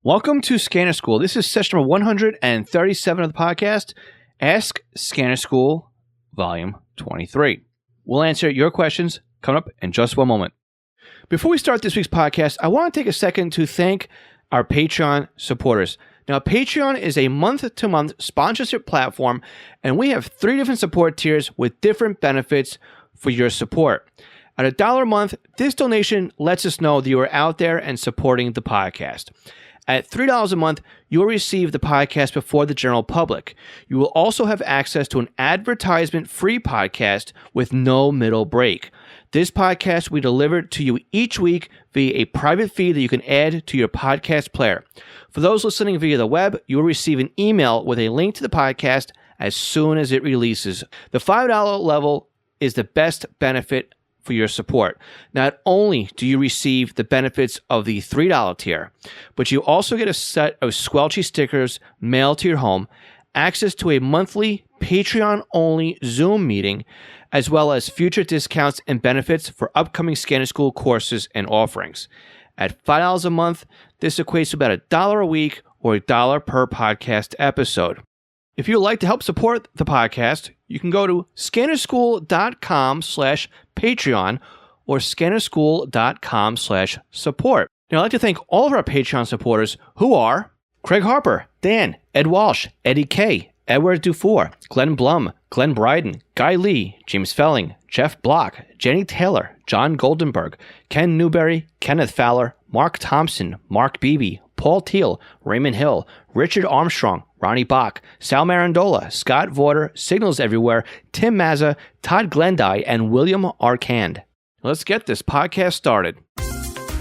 Welcome to Scanner School. This is session number 137 of the podcast, Ask Scanner School, Volume 23. We'll answer your questions coming up in just one moment. Before we start this week's podcast, I want to take a second to thank our Patreon supporters. Now, Patreon is a month-to-month sponsorship platform, and we have 3 different support tiers with different benefits for your support. At $1 a month, this donation lets us know that you are out there and supporting the podcast. At $3 a month, you will receive the podcast before the general public. You will also have access to an advertisement-free podcast with no middle break. This podcast will be delivered to you each week via a private feed that you can add to your podcast player. For those listening via the web, you will receive an email with a link to the podcast as soon as it releases. The $5 level is the best benefit for your support. Not only do you receive the benefits of the $3 tier, but you also get a set of squelchy stickers mailed to your home, access to a monthly Patreon-only Zoom meeting, as well as future discounts and benefits for upcoming Scanner School courses and offerings. At $5 a month, this equates to about $1 a week or $1 per podcast episode. If you would like to help support the podcast, you can go to scannerschool.com/Patreon or scannerschool.com/support. Now, I'd like to thank all of our Patreon supporters who are Craig Harper, Dan, Ed Walsh, Eddie K., Edward Dufour, Glenn Blum, Glenn Bryden, Guy Lee, James Felling, Jeff Block, Jenny Taylor, John Goldenberg, Ken Newberry, Kenneth Fowler, Mark Thompson, Mark Beebe, Paul Teal, Raymond Hill, Richard Armstrong, Ronnie Bach, Sal Marandola, Scott Vorder, Signals Everywhere, Tim Mazza, Todd Glendy, and William Arcand. Let's get this podcast started.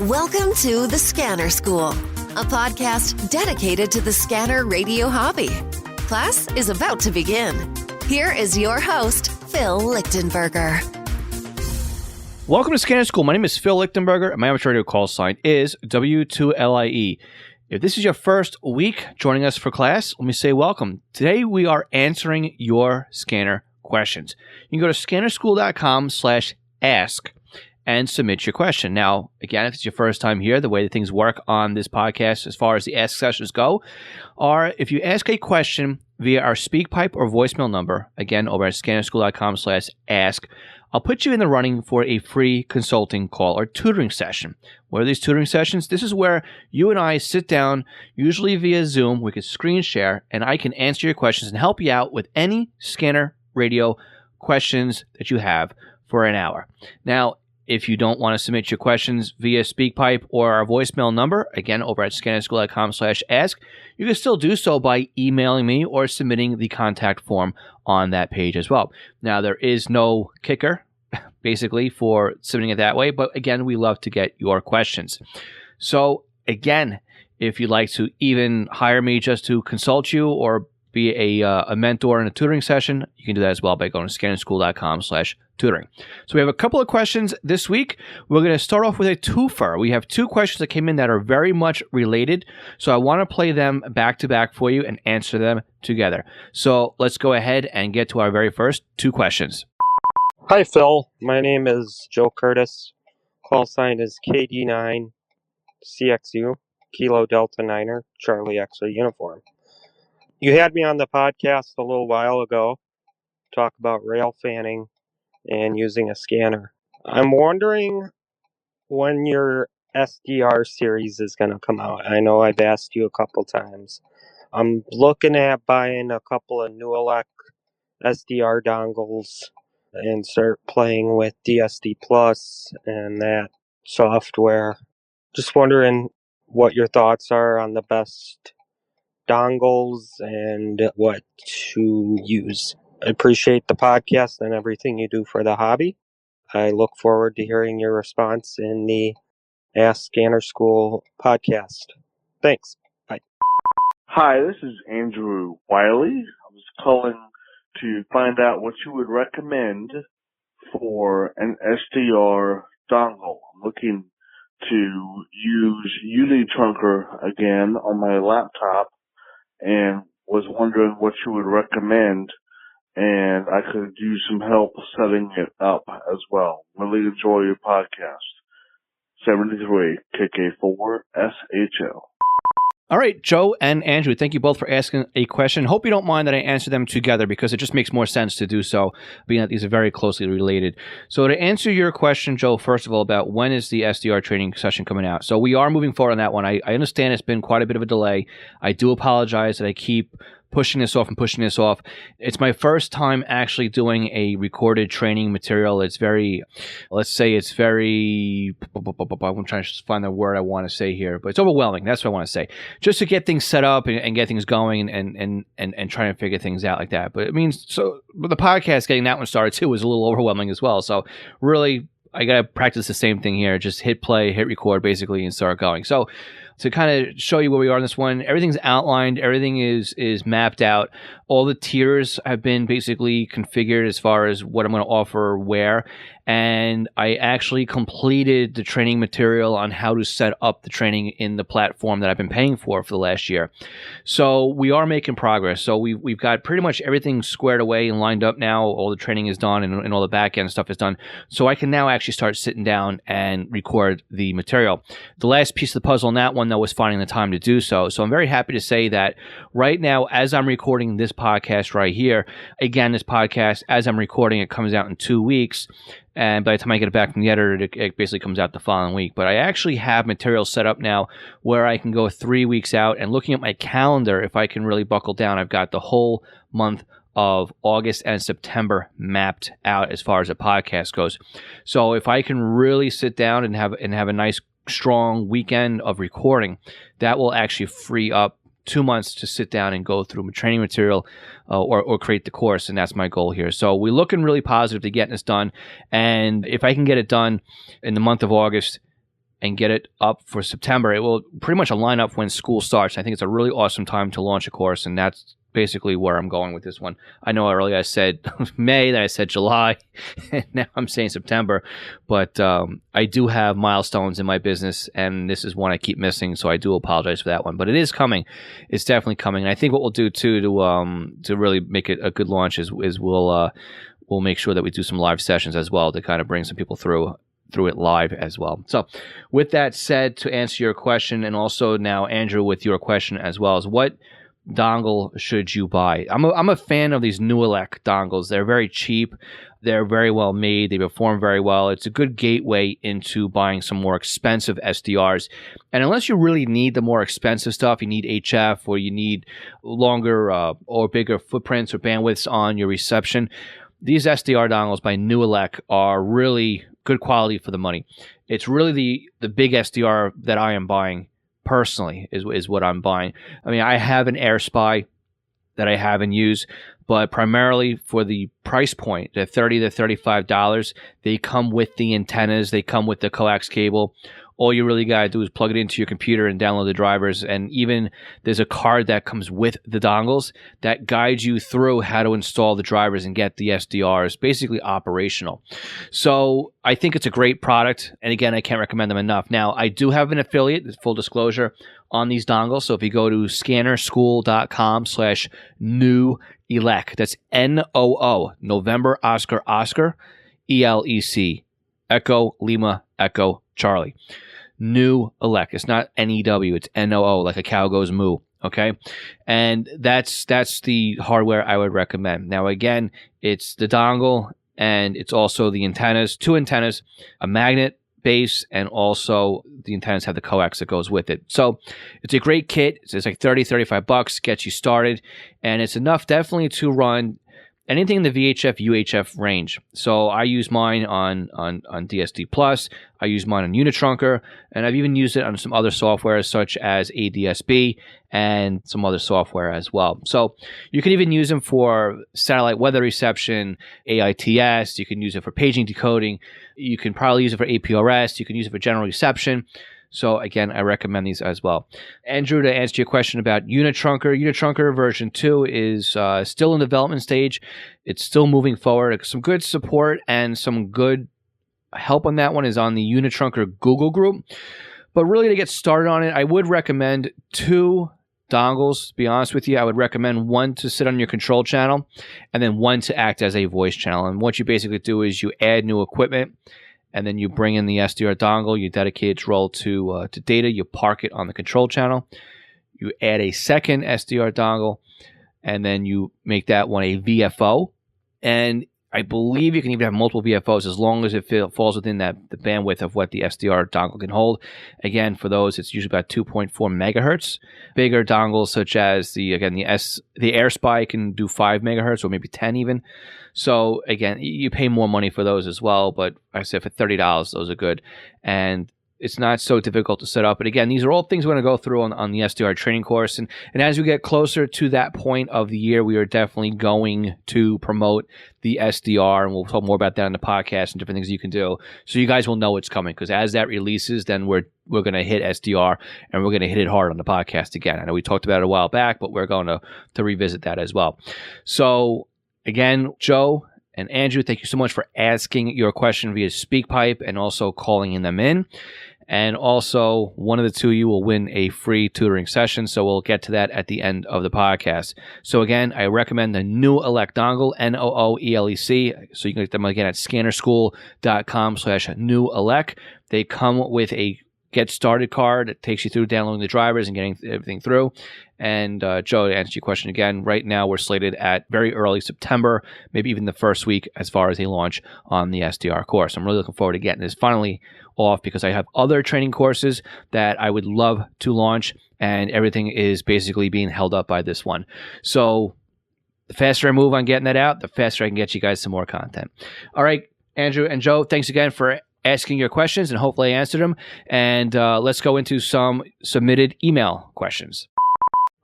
Welcome to The Scanner School, a podcast dedicated to the scanner radio hobby. Class is about to begin. Here is your host, Phil Lichtenberger. Welcome to Scanner School. My name is Phil Lichtenberger, and my amateur radio call sign is W2LIE. If this is your first week joining us for class, let me say welcome. Today we are answering your scanner questions. You can go to scannerschool.com/ask and submit your question. Now, again, if it's your first time here, the way that things work on this podcast as far as the ask sessions go are if you ask a question via our SpeakPipe or voicemail number, again, over at scannerschool.com/ask, I'll put you in the running for a free consulting call or tutoring session. What are these tutoring sessions? This is where you and I sit down, usually via Zoom. We can screen share, and I can answer your questions and help you out with any scanner radio questions that you have for an hour. Now, if you don't want to submit your questions via SpeakPipe or our voicemail number, again, over at scannerschool.com/ask, you can still do so by emailing me or submitting the contact form on that page as well. Now, there is no kicker, basically, for submitting it that way, but again, we love to get your questions. So, again, if you'd like to even hire me just to consult you or be a mentor in a tutoring session, you can do that as well by going to scannerschool.com/tutoring. So we have a couple of questions this week. We're going to start off with a twofer. We have 2 questions that came in that are very much related, so I want to play them back to back for you and answer them together. So let's go ahead and get to our very first 2 questions. Hi, Phil. My name is Joe Curtis. Call sign is KD9CXU, Kilo Delta Niner, Charlie X-ray uniform. You had me on the podcast a little while ago, talk about rail fanning and using a scanner. I'm wondering when your SDR series is going to come out. I know I've asked you a couple times. I'm looking at buying a couple of Newelec SDR dongles and start playing with DSD Plus and that software. Just wondering what your thoughts are on the best dongles and what to use. I appreciate the podcast and everything you do for the hobby. I look forward to hearing your response in the Ask Scanner School podcast. Thanks. Bye. Hi, this is Andrew Wiley. I was calling to find out what you would recommend for an SDR dongle. I'm looking to use Unitrunker again on my laptop and was wondering what you would recommend, and I could use some help setting it up as well. Really enjoy your podcast. 73 KK4 SHL. All right, Joe and Andrew, thank you both for asking a question. Hope you don't mind that I answer them together because it just makes more sense to do so, being that these are very closely related. So to answer your question, Joe, first of all, about when is the SDR training session coming out? So we are moving forward on that one. I understand it's been quite a bit of a delay. I do apologize that I keep pushing this off. It's my first time actually doing a recorded training material. I'm trying to find the word I want to say here, but it's overwhelming. That's what I want to say. Just to get things set up and get things going and trying to figure things out like that. But it means, so the podcast, getting that one started too was a little overwhelming as well. So really, I got to practice the same thing here. Just hit play, hit record basically, and start going. So to kind of show you where we are in this one, everything's outlined. Everything is mapped out. All the tiers have been basically configured as far as what I'm going to offer where. And I actually completed the training material on how to set up the training in the platform that I've been paying for the last year. So we are making progress. So we've got pretty much everything squared away and lined up now. All the training is done and all the back end stuff is done. So I can now actually start sitting down and record the material. The last piece of the puzzle on that one, though, was finding the time to do so. So I'm very happy to say that right now, as I'm recording this podcast right here, again, this podcast, as I'm recording, it comes out in 2 weeks. And by the time I get it back from the editor, it basically comes out the following week. But I actually have material set up now where I can go 3 weeks out. And looking at my calendar, if I can really buckle down, I've got the whole month of August and September mapped out as far as the podcast goes. So if I can really sit down and have a nice, strong weekend of recording, that will actually free up 2 months to sit down and go through training material or create the course, and that's my goal here. So we're looking really positive to getting this done, and if I can get it done in the month of August and get it up for September, it will pretty much line up when school starts. I think it's a really awesome time to launch a course, and that's basically where I'm going with this one. I know earlier I said May, then I said July, and now I'm saying September. But I do have milestones in my business, and this is one I keep missing, so I do apologize for that one. But it is coming. It's definitely coming. And I think what we'll do, too, to really make it a good launch is we'll make sure that we do some live sessions as well to kind of bring some people through it live as well. So with that said, to answer your question, and also now, Andrew, with your question as well, is what dongle should you buy? I'm a fan of these Nuelec dongles. They're very cheap. They're very well made. They perform very well. It's a good gateway into buying some more expensive SDRs. And unless you really need the more expensive stuff, you need HF or you need longer or bigger footprints or bandwidths on your reception, these SDR dongles by Nuelec are really good quality for the money. It's really the big SDR that I am buying personally is what I'm buying. I mean, I have an AirSpy that I haven't used, but primarily for the price point, the $30 to $35, they come with the antennas, they come with the coax cable. All you really got to do is plug it into your computer and download the drivers. And even there's a card that comes with the dongles that guides you through how to install the drivers and get the SDRs basically operational. So I think it's a great product. And again, I can't recommend them enough. Now, I do have an affiliate, full disclosure, on these dongles. So if you go to scannerschool.com/NooElec, that's NOO, November Oscar Oscar, ELEC, Echo Lima Echo Charlie. Nuelec. It's not NEW. It's NOO, like a cow goes moo. Okay, and that's the hardware I would recommend. Now, again, it's the dongle and it's also the antennas, 2 antennas, a magnet base, and also the antennas have the coax that goes with it. So it's a great kit. It's like $30-$35, gets you started, and it's enough definitely to run anything in the VHF, UHF range. So I use mine on DSD Plus. I use mine on Unitrunker, and I've even used it on some other software such as ADSB and some other software as well. So you can even use them for satellite weather reception, AITS. You can use it for paging decoding. You can probably use it for APRS. You can use it for general reception. So again, I recommend these as well. Andrew, to answer your question about Unitrunker version 2 is still in development stage. It's still moving forward. Some good support and some good help on that one is on the Unitrunker Google group. But really, to get started on it, I would recommend 2 dongles. To be honest with you, I would recommend 1 to sit on your control channel and then 1 to act as a voice channel. And what you basically do is you add new equipment, and then you bring in the SDR dongle, you dedicate its role to data, you park it on the control channel, You add a second SDR dongle, and then you make that one a VFO. And I believe you can even have multiple VFOs as long as it falls within the bandwidth of what the SDR dongle can hold. Again, for those, it's usually about 2.4 megahertz. Bigger dongles such as the AirSpy can do 5 megahertz or maybe 10 even. So again, you pay more money for those as well, but like I said, for $30, those are good. And it's not so difficult to set up. But again, these are all things we're going to go through on the SDR training course. And as we get closer to that point of the year, we are definitely going to promote the SDR. And we'll talk more about that on the podcast and different things you can do. So you guys will know it's coming. Because as that releases, then we're going to hit SDR. And we're going to hit it hard on the podcast again. I know we talked about it a while back, but we're going to revisit that as well. So again, Joe and Andrew, thank you so much for asking your question via SpeakPipe and also calling them in. And also, one of the two of you will win a free tutoring session. So we'll get to that at the end of the podcast. So again, I recommend the Nooelec dongle, Nooelec. So you can get them again at scannerschool.com/Nooelec. They come with a get started card that takes you through downloading the drivers and getting everything through. And Joe, to answer your question again, right now we're slated at very early September, maybe even the first week as far as a launch on the SDR course. I'm really looking forward to getting this finally off because I have other training courses that I would love to launch, and everything is basically being held up by this one. So the faster I move on getting that out, the faster I can get you guys some more content. All right, Andrew and Joe, thanks again for asking your questions, and hopefully I answered them. And let's go into some submitted email questions.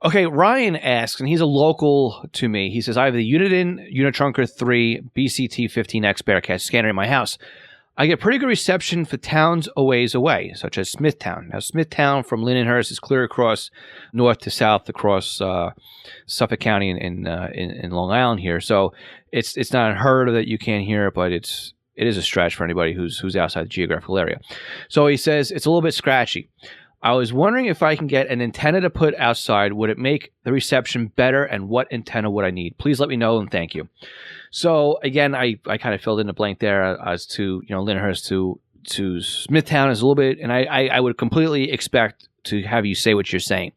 Okay, Ryan asks, and he's a local to me. He says, I have the Unitrunker 3 BCT15X Bearcat scanner in my house. I get pretty good reception for towns a ways away, such as Smithtown. Now, Smithtown from Lindenhurst is clear across north to south across Suffolk County in Long Island here. So it's not unheard of that you can't hear it, but it is a stretch for anybody who's outside the geographical area. So he says it's a little bit scratchy. I was wondering if I can get an antenna to put outside. Would it make the reception better, and what antenna would I need? Please let me know, and thank you. So again, I kind of filled in the blank there as to, Lindenhurst to Smithtown is a little bit, and I would completely expect to have you say what you're saying.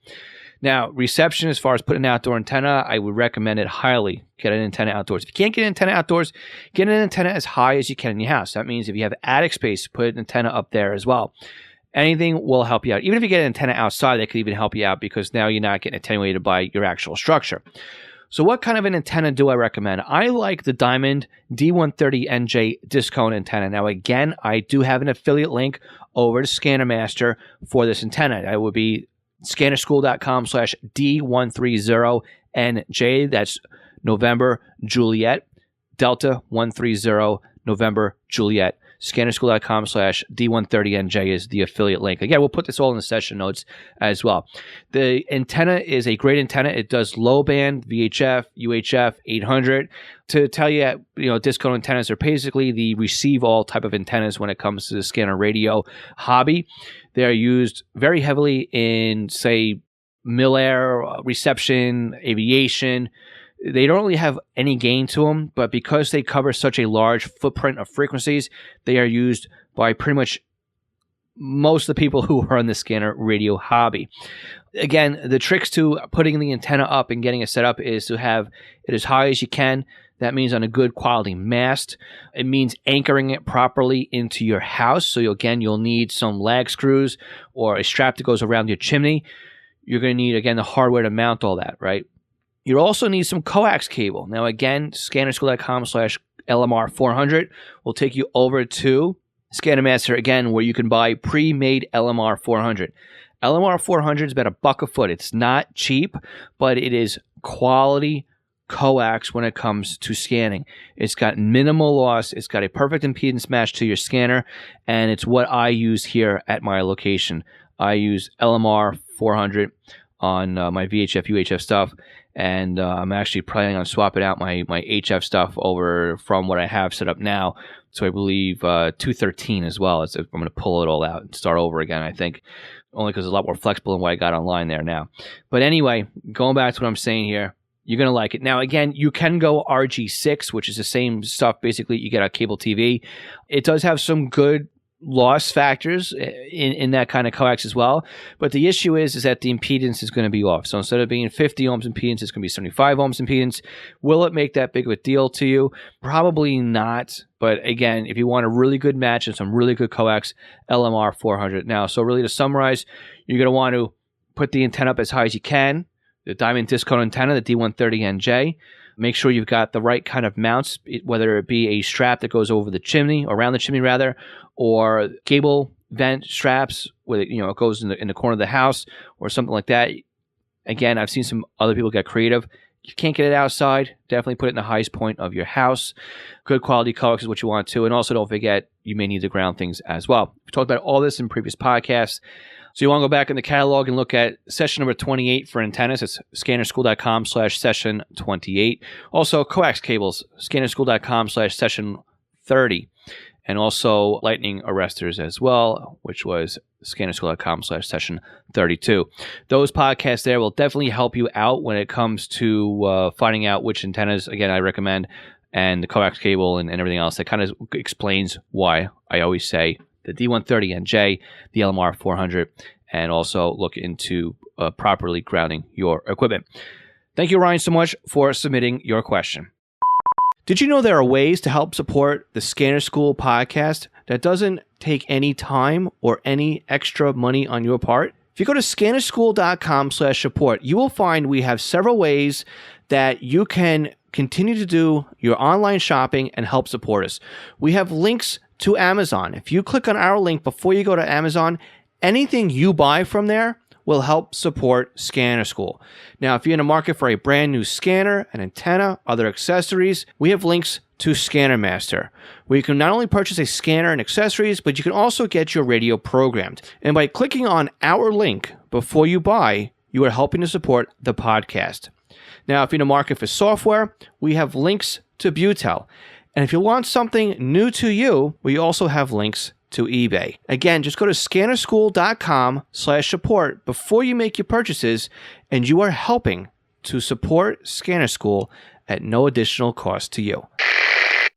Now, reception as far as putting an outdoor antenna, I would recommend it highly. Get an antenna outdoors. If you can't get an antenna outdoors, get an antenna as high as you can in your house. That means if you have attic space, put an antenna up there as well. Anything will help you out. Even if you get an antenna outside, that could even help you out because now you're not getting attenuated by your actual structure. So what kind of an antenna do I recommend? I like the Diamond D130NJ disc cone antenna. Now, again, I do have an affiliate link over to Scanner Master for this antenna. That would be scannerschool.com/D130NJ. That's November Juliet, Delta 130 November Juliet. Scannerschool.com/D130NJ is the affiliate link. Again, we'll put this all in the session notes as well. The antenna is a great antenna. It does low band, VHF, UHF, 800. To tell you, disc cone antennas are basically the receive all type of antennas when it comes to the scanner radio hobby. They are used very heavily in, say, mil-air reception, aviation. They don't really have any gain to them, but because they cover such a large footprint of frequencies, they are used by pretty much most of the people who are in the scanner radio hobby. Again, the tricks to putting the antenna up and getting it set up is to have it as high as you can. That means on a good quality mast. It means anchoring it properly into your house. So you'll need some lag screws or a strap that goes around your chimney. You're going to need, again, the hardware to mount all that, right? You also need some coax cable. Now, again, scannerschool.com/LMR400 will take you over to Scanner Master, again, where you can buy pre-made LMR400. LMR400 is about $1 a foot. It's not cheap, but it is quality coax when it comes to scanning. It's got minimal loss. It's got a perfect impedance match to your scanner, and it's what I use here at my location. I use LMR400 on my VHF, UHF stuff, and I'm actually planning on swapping out my HF stuff over from what I have set up now. So I believe 213 as well. I'm going to pull it all out and start over again, I think, only because it's a lot more flexible than what I got online there now. But anyway, going back to what I'm saying here, you're going to like it. Now, again, you can go RG6, which is the same stuff basically you get on cable TV. It does have some good loss factors in that kind of coax as well. But the issue is that the impedance is going to be off. So instead of being 50 ohms impedance, it's going to be 75 ohms impedance. Will it make that big of a deal to you? Probably not. But again, if you want a really good match and some really good coax, LMR 400. Now, so really to summarize, you're going to want to put the antenna up as high as you can. The diamond disc cone antenna, the D130NJ. Make sure you've got the right kind of mounts, whether it be a strap that goes over the chimney, around the chimney rather, or cable vent straps with it, it goes in the corner of the house or something like that. Again, I've seen some other people get creative. You can't get it outside, definitely put it in the highest point of your house. Good quality coax is what you want to. And also don't forget, you may need to ground things as well. We talked about all this in previous podcasts. So you want to go back in the catalog and look at session number 28 for antennas. It's scannerschool.com/session28. Also, coax cables, scannerschool.com/session 30. And also lightning arresters as well, which was scannerschool.com/session 32. Those podcasts there will definitely help you out when it comes to finding out which antennas, again, I recommend, and the coax cable and everything else. That kind of explains why I always say the D130NJ, the LMR 400, and also look into properly grounding your equipment. Thank you, Ryan, so much for submitting your question. Did you know there are ways to help support the Scanner School podcast that doesn't take any time or any extra money on your part? If you go to scannerschool.com/support, you will find we have several ways that you can continue to do your online shopping and help support us. We have links to Amazon. If you click on our link before you go to Amazon, anything you buy from there will help support Scanner School. Now, if you're in the market for a brand new scanner, an antenna, other accessories, we have links to Scanner Master, where you can not only purchase a scanner and accessories, but you can also get your radio programmed. And by clicking on our link before you buy, you are helping to support the podcast. Now, if you're in the market for software, we have links to Butel. And if you want something new to you, we also have links to eBay. Again, just go to scannerschool.com/support before you make your purchases, and you are helping to support Scanner School at no additional cost to you.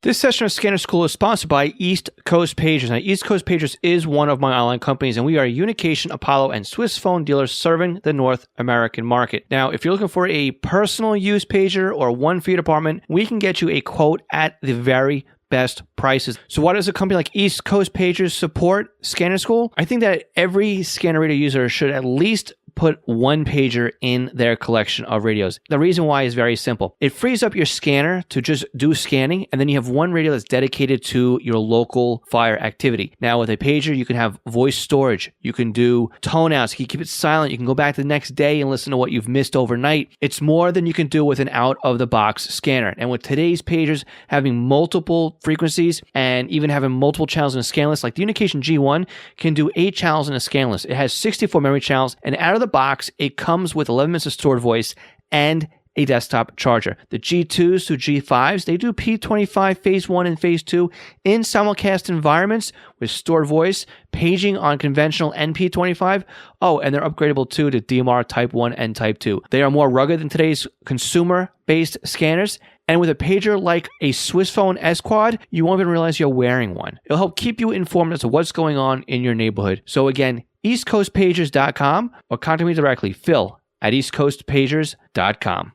This session of Scanner School is sponsored by East Coast Pagers. Now, East Coast Pagers is one of my online companies, and we are a Unication, Apollo, and Swiss phone dealers serving the North American market. Now, if you're looking for a personal use pager or one for your department, we can get you a quote at the very best prices. So why does a company like East Coast Pagers support Scanner School? I think that every scanner radio user should at least put one pager in their collection of radios. The reason why is very simple. It frees up your scanner to just do scanning, and then you have one radio that's dedicated to your local fire activity. Now, with a pager, you can have voice storage. You can do tone outs. You can keep it silent. You can go back the next day and listen to what you've missed overnight. It's more than you can do with an out-of-the-box scanner. And with today's pagers having multiple frequencies and even having multiple channels in a scan list, like the Unication G1 can do 8 channels in a scan list. It has 64 memory channels, and out of the box, it comes with 11 minutes of stored voice and a desktop charger. The G2s to G5s, they do P25 Phase 1 and Phase 2 in simulcast environments with stored voice, paging on conventional NP25. Oh, and they're upgradable too to DMR Type 1 and Type 2. They are more rugged than today's consumer-based scanners. And with a pager like a Swiss phone S-Quad, you won't even realize you're wearing one. It'll help keep you informed as to what's going on in your neighborhood. So again, eastcoastpagers.com or contact me directly, Phil at eastcoastpagers.com.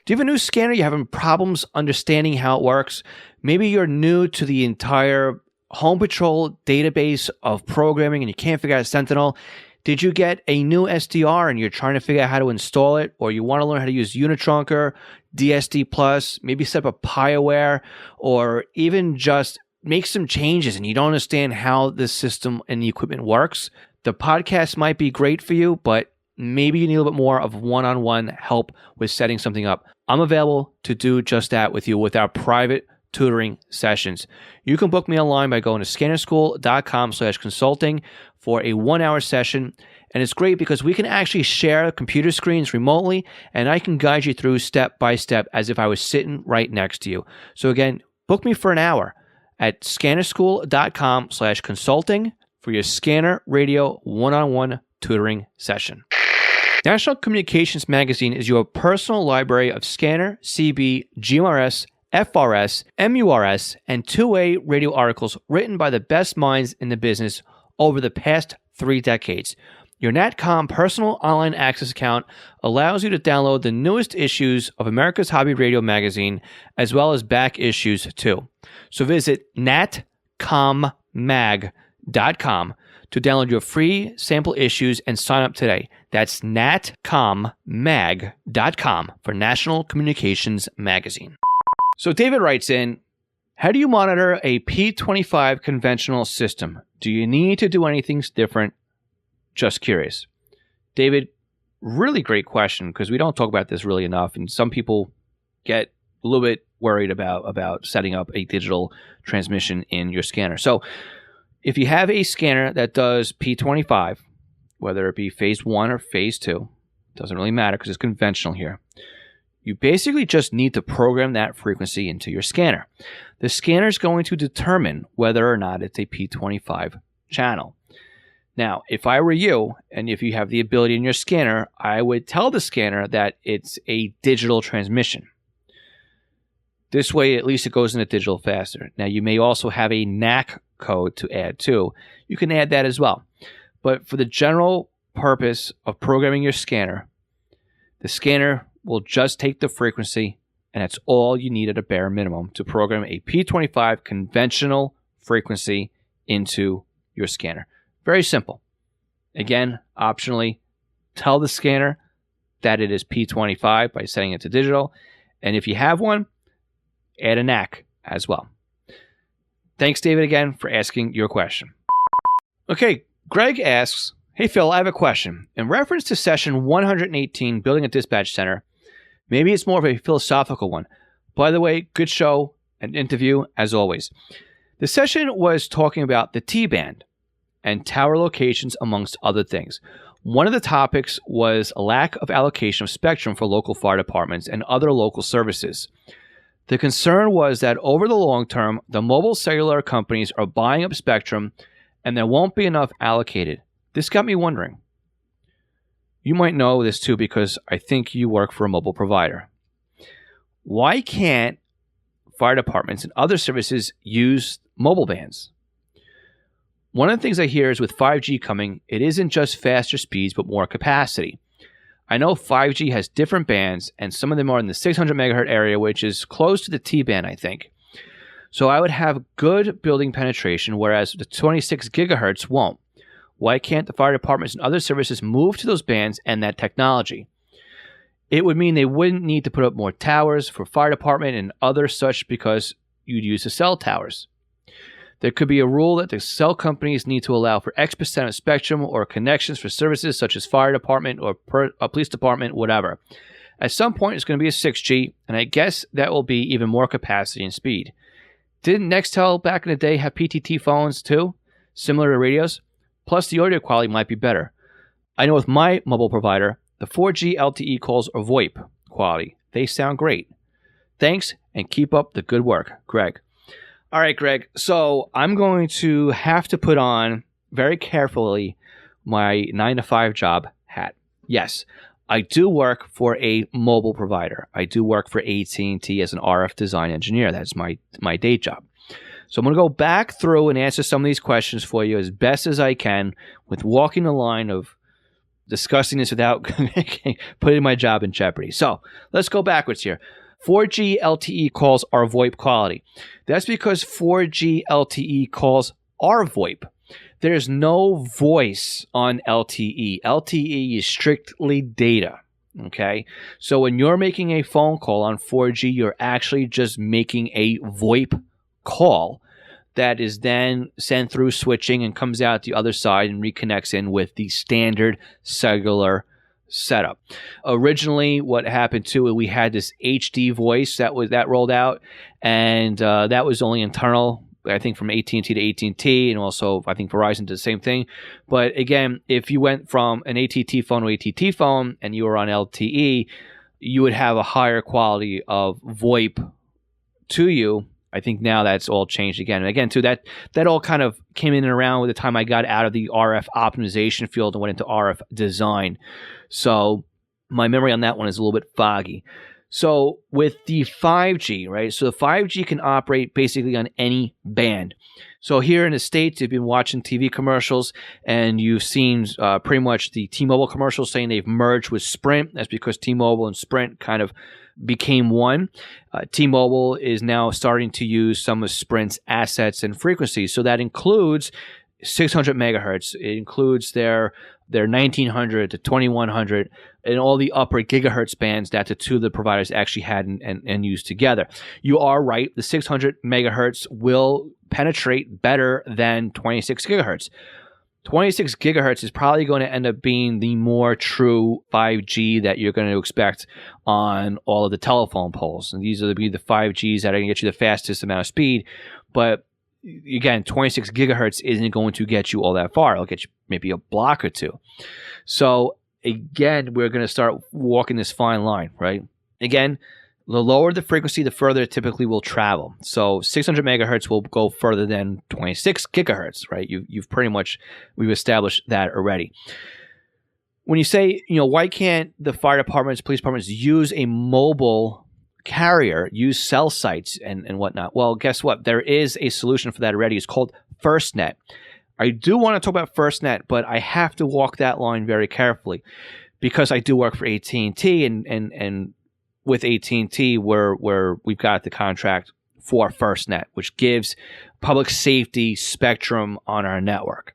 Do you have a new scanner? You're having problems understanding how it works? Maybe you're new to the entire Home Patrol database of programming and you can't figure out Sentinel. Did you get a new SDR and you're trying to figure out how to install it? Or you want to learn how to use Unitrunker, DSD+, maybe set up a PieAware, or even just make some changes and you don't understand how this system and the equipment works? The podcast might be great for you, but maybe you need a little bit more of one-on-one help with setting something up. I'm available to do just that with you with our private tutoring sessions. You can book me online by going to scannerschool.com/consulting for a 1-hour session. And it's great because we can actually share computer screens remotely, and I can guide you through step by step as if I was sitting right next to you. So again, book me for an hour at scannerschool.com/consulting for your scanner radio one-on-one tutoring session. National Communications Magazine is your personal library of scanner, CB, GMRS, FRS, MURS, and two-way radio articles written by the best minds in the business over the past 3 decades. Your Natcom personal online access account allows you to download the newest issues of America's Hobby Radio magazine, as well as back issues too. So visit natcommag.com to download your free sample issues and sign up today. That's natcommag.com for National Communications Magazine. So David writes in, how do you monitor a P25 conventional system? Do you need to do anything different? Just curious. David, really great question, because we don't talk about this really enough, and some people get a little bit worried about setting up a digital transmission in your scanner. So if you have a scanner that does P25, whether it be phase 1 or phase 2, doesn't really matter because it's conventional here. You basically just need to program that frequency into your scanner. The scanner is going to determine whether or not it's a P25 channel. Now, if I were you, and if you have the ability in your scanner, I would tell the scanner that it's a digital transmission. This way, at least it goes into digital faster. Now, you may also have a NAC code to add too. You can add that as well. But for the general purpose of programming your scanner, the scanner will just take the frequency, and that's all you need at a bare minimum to program a P25 conventional frequency into your scanner. Very simple. Again, optionally, tell the scanner that it is P25 by setting it to digital. And if you have one, add a NAC as well. Thanks, David, again, for asking your question. Okay, Greg asks, hey, Phil, I have a question. In reference to session 118, Building a Dispatch Center, maybe it's more of a philosophical one. By the way, good show and interview, as always. The session was talking about the T-band and tower locations, amongst other things. One of the topics was a lack of allocation of spectrum for local fire departments and other local services. The concern was that over the long term, the mobile cellular companies are buying up spectrum and there won't be enough allocated. This got me wondering. You might know this too because I think you work for a mobile provider. Why can't fire departments and other services use mobile bands? One of the things I hear is with 5G coming, it isn't just faster speeds, but more capacity. I know 5G has different bands, and some of them are in the 600 megahertz area, which is close to the T-band, I think. So I would have good building penetration, whereas the 26 gigahertz won't. Why can't the fire departments and other services move to those bands and that technology? It would mean they wouldn't need to put up more towers for fire department and other such because you'd use the cell towers. There could be a rule that the cell companies need to allow for X% of spectrum or connections for services such as fire department or a police department, whatever. At some point, it's going to be a 6G, and I guess that will be even more capacity and speed. Didn't Nextel back in the day have PTT phones too, similar to radios? Plus, the audio quality might be better. I know with my mobile provider, the 4G LTE calls are VoIP quality. They sound great. Thanks, and keep up the good work, Greg. All right, Greg. So I'm going to have to put on very carefully my 9-to-5 job hat. Yes, I do work for a mobile provider. I do work for AT&T as an RF design engineer. That's my day job. So I'm going to go back through and answer some of these questions for you as best as I can with walking the line of discussing this without putting my job in jeopardy. So let's go backwards here. 4G LTE calls are VoIP quality. That's because 4G LTE calls are VoIP. There's no voice on LTE. LTE is strictly data. Okay? So when you're making a phone call on 4G, you're actually just making a VoIP call that is then sent through switching and comes out the other side and reconnects in with the standard cellular setup. Originally, what happened too, we had this HD voice that rolled out, and that was only internal. I think from AT&T to AT&T, and also I think Verizon did the same thing. But again, if you went from an AT&T phone to AT&T phone and you were on LTE, you would have a higher quality of VoIP to you. I think now that's all changed again. And again, too, that all kind of came in and around with the time I got out of the RF optimization field and went into RF design. So my memory on that one is a little bit foggy. So with the 5G, right? So the 5G can operate basically on any band. So here in the States, you've been watching TV commercials and you've seen pretty much the T-Mobile commercials saying they've merged with Sprint. That's because T-Mobile and Sprint kind of became one. T-Mobile is now starting to use some of Sprint's assets and frequencies. So that includes 600 megahertz. It includes their 1900 to 2100 and all the upper gigahertz bands that the two of the providers actually had and used together. You are right. The 600 megahertz will penetrate better than 26 gigahertz. 26 gigahertz is probably going to end up being the more true 5G that you're going to expect on all of the telephone poles. And these are going to be the 5Gs that are going to get you the fastest amount of speed. But again, 26 gigahertz isn't going to get you all that far. It'll get you maybe a block or two. So again, we're going to start walking this fine line, right? Again, the lower the frequency, the further it typically will travel. So 600 megahertz will go further than 26 gigahertz, right? We've established that already. When you say, why can't the fire departments, police departments use a mobile carrier, use cell sites and whatnot? Well, guess what? There is a solution for that already. It's called FirstNet. I do want to talk about FirstNet, but I have to walk that line very carefully because I do work for AT&T and with AT&T, where we've got the contract for FirstNet, which gives public safety spectrum on our network.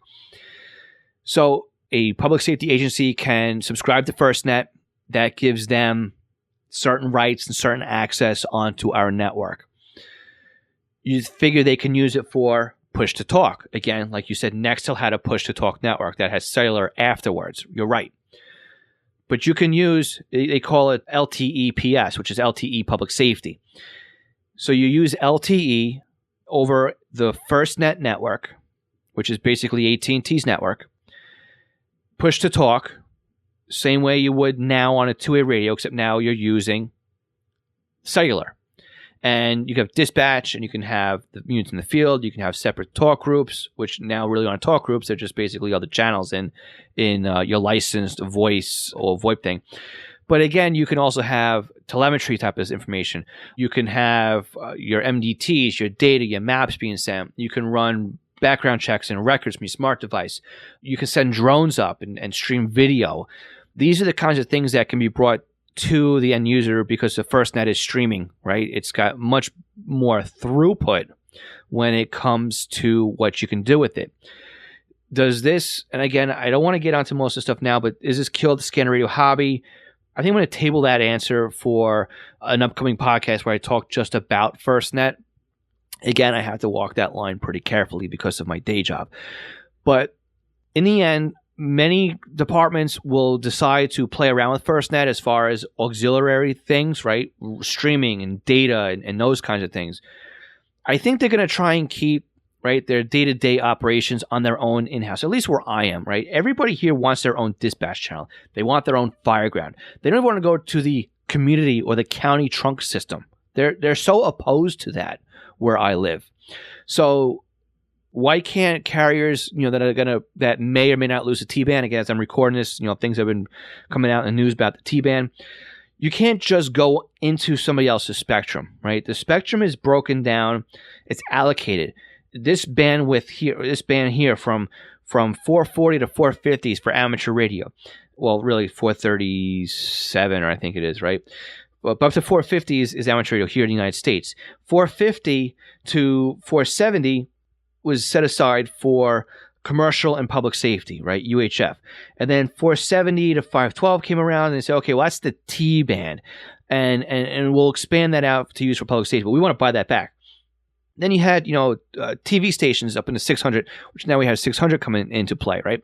So a public safety agency can subscribe to FirstNet. That gives them certain rights and certain access onto our network. You figure they can use it for push-to-talk. Again, like you said, Nextel had a push-to-talk network that has cellular afterwards. You're right. But you can use, they call it LTE-PS, which is LTE Public Safety. So you use LTE over the FirstNet network, which is basically AT&T's network. Push to talk, same way you would now on a two-way radio, except now you're using cellular. And you have dispatch, and you can have the units in the field. You can have separate talk groups, which now really aren't talk groups. They're just basically other channels in your licensed voice or VoIP thing. But again, you can also have telemetry type of information. You can have your MDTs, your data, your maps being sent. You can run background checks and records from your smart device. You can send drones up and stream video. These are the kinds of things that can be brought to the end user because the FirstNet is streaming, right? It's got much more throughput when it comes to what you can do with it. Does this, and again, I don't want to get onto most of the stuff now, but does this kill the scanner radio hobby? I think I'm going to table that answer for an upcoming podcast where I talk just about FirstNet. Again, I have to walk that line pretty carefully because of my day job. But in the end, many departments will decide to play around with FirstNet as far as auxiliary things, right? Streaming and data and those kinds of things. I think they're going to try and keep, right, their day-to-day operations on their own in-house, at least where I am, right? Everybody here wants their own dispatch channel. They want their own fireground. They don't want to go to the community or the county trunk system. They're so opposed to that where I live. So why can't carriers, that may or may not lose a T-band? Again, as I'm recording this, things have been coming out in the news about the T-band. You can't just go into somebody else's spectrum, right? The spectrum is broken down. It's allocated. This band here from 440 to 450 is for amateur radio. Well, really 437, or I think it is, right? But up to 450 is amateur radio here in the United States. 450 to 470 was set aside for commercial and public safety, right? UHF. And then 470 to 512 came around and they said, okay, well, that's the T band. And we'll expand that out to use for public safety, but we want to buy that back. Then you had, TV stations up into 600, which now we have 600 coming into play, right?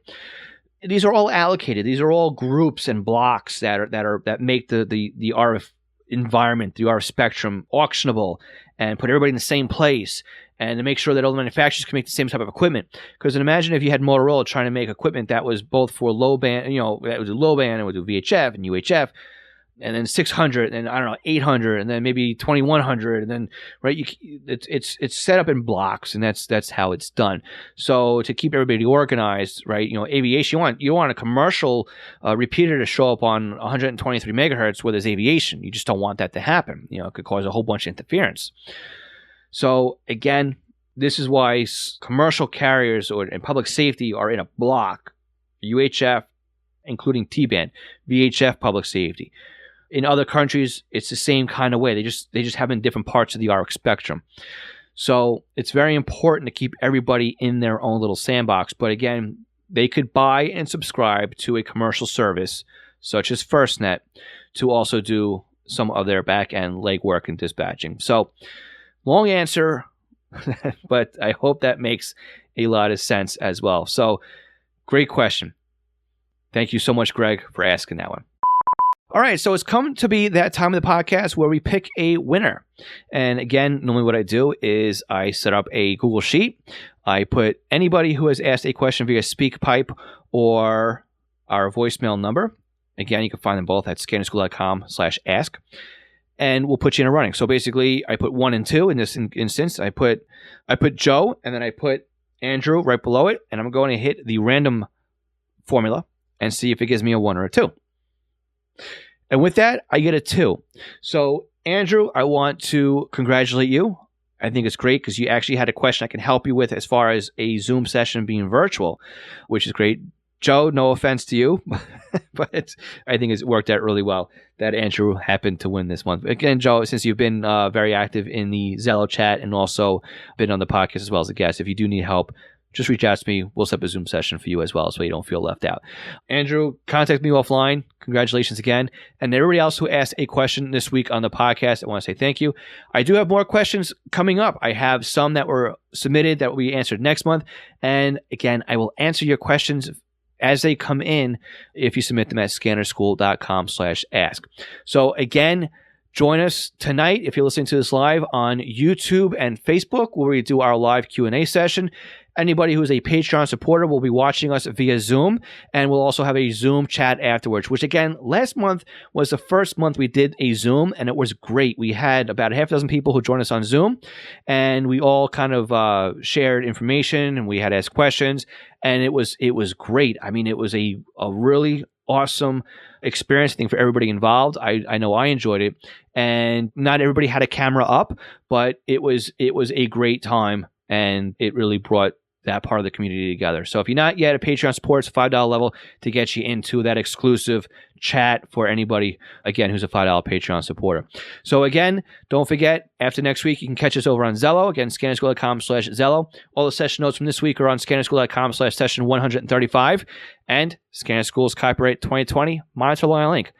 These are all allocated. These are all groups and blocks that make the RF environment, the RF spectrum auctionable and put everybody in the same place and to make sure that all the manufacturers can make the same type of equipment. Because imagine if you had Motorola trying to make equipment that was both for low band, that would do low band and would do VHF and UHF. and then 600, and I don't know, 800, and then maybe 2100, and then right, it's set up in blocks, and that's how it's done. So to keep everybody organized, right? Aviation, you want a commercial repeater to show up on 123 megahertz where there's aviation. You just don't want that to happen. It could cause a whole bunch of interference. So again, this is why commercial carriers and public safety are in a block. UHF, including T-band, VHF, public safety. In other countries, it's the same kind of way. They just have in different parts of the RX spectrum. So it's very important to keep everybody in their own little sandbox. But again, they could buy and subscribe to a commercial service such as FirstNet to also do some of their back-end legwork and dispatching. So long answer, but I hope that makes a lot of sense as well. So great question. Thank you so much, Greg, for asking that one. All right, so it's come to be that time of the podcast where we pick a winner. And again, normally what I do is I set up a Google Sheet. I put anybody who has asked a question via SpeakPipe or our voicemail number. Again, you can find them both at scannerschool.com/ask. And we'll put you in a running. So basically, I put 1 and 2 in this instance. I put Joe, and then I put Andrew right below it. And I'm going to hit the random formula and see if it gives me a 1 or a 2. And with that, I get a 2. So, Andrew, I want to congratulate you. I think it's great because you actually had a question I can help you with as far as a Zoom session being virtual, which is great. Joe, no offense to you, but I think it's worked out really well that Andrew happened to win this month. Again, Joe, since you've been very active in the Zello chat and also been on the podcast as well as a guest, if you do need help, just reach out to me. We'll set up a Zoom session for you as well so you don't feel left out. Andrew, contact me offline. Congratulations again. And everybody else who asked a question this week on the podcast, I want to say thank you. I do have more questions coming up. I have some that were submitted that will be answered next month. And again, I will answer your questions as they come in if you submit them at scannerschool.com/ask. So again, join us tonight if you're listening to this live on YouTube and Facebook where we do our live Q&A session. Anybody who is a Patreon supporter will be watching us via Zoom, and we'll also have a Zoom chat afterwards, which again, last month was the first month we did a Zoom, and it was great. We had about a half dozen people who joined us on Zoom, and we all kind of shared information, and we had asked questions, and it was great. I mean, it was a really awesome experience, I think, for everybody involved. I know I enjoyed it, and not everybody had a camera up, but it was a great time, and it really brought that part of the community together. So if you're not yet a Patreon supporter, it's a $5 level to get you into that exclusive chat for anybody, again, who's a $5 Patreon supporter. So again, don't forget, after next week, you can catch us over on Zello. Again, scannerschool.com/Zello. All the session notes from this week are on scannerschool.com/session 135. And Scanner School's copyright 2020, monitor line link.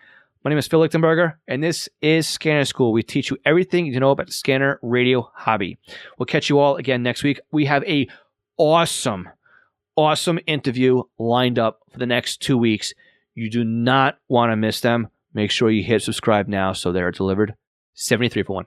My name is Phil Lichtenberger, and this is Scanner School. We teach you everything you need to know about the scanner radio hobby. We'll catch you all again next week. We have a awesome interview lined up for the next 2 weeks. You do not want to miss them. Make sure you hit subscribe now so they're delivered 73 for 1.